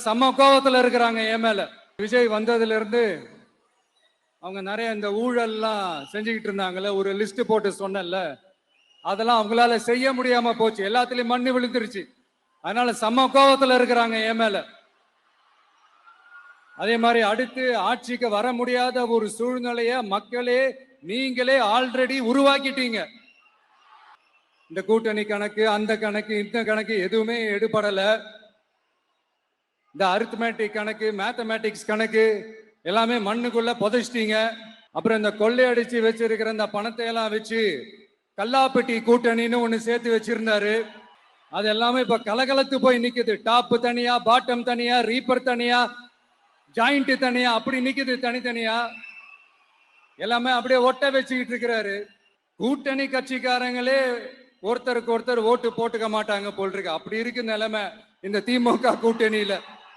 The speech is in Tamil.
செம்ம கோபத்துல இருக்கிறாங்க என் மேல. விஜய் வந்ததுல இருந்து அவங்க நிறைய இந்த ஊழல்லாம் செஞ்சுக்கிட்டு இருந்தாங்கல்ல, ஒரு லிஸ்ட் போட்டு சொன்னல, அதெல்லாம் அவங்களால செய்ய முடியாம போச்சு. எல்லாத்துலயும் மண்ணு விழுந்துருச்சு. அதனால செம்ம கோபத்துல இருக்கிறாங்க என் மேல. அதே மாதிரி அடுத்து ஆட்சிக்கு வர முடியாத ஒரு சூழ்நிலைய மக்களே நீங்களே ஆல்ரெடி உருவாக்கிட்டீங்க. இந்த கூட்டணி கணக்கு, அந்த கணக்கு, இந்த கணக்கு எதுவுமே எடுபடல. இந்த அரித்மேட்டிக் கணக்கு, மேத்தமேட்டிக்ஸ் கணக்கு எல்லாமே மண்ணுக்குள்ள புதைச்சிட்டீங்க. அப்புறம் இந்த கொள்ளையடிச்சு வச்சிருக்கிற இந்த பணத்தை எல்லாம் வச்சு கல்லாப்பட்டி கூட்டணின்னு ஒண்ணு சேர்த்து வச்சிருந்தாரு. அது எல்லாமே இப்ப கலகலத்து போய் நிக்குது. டாப் தனியா, பாட்டம் தனியா, ரீப்பர் தனியா, ஜாயிண்ட் தனியா, அப்படி நிக்குது தனித்தனியா. எல்லாமே அப்படியே ஒட்ட வச்சுக்கிட்டு இருக்கிறாரு. கூட்டணி கட்சிக்காரங்களே ஒருத்தருக்கு ஒருத்தர் ஓட்டு போட்டுக்க மாட்டாங்க போல் இருக்கு. அப்படி இருக்கு நிலைமை இந்த திமுக கூட்டணியில.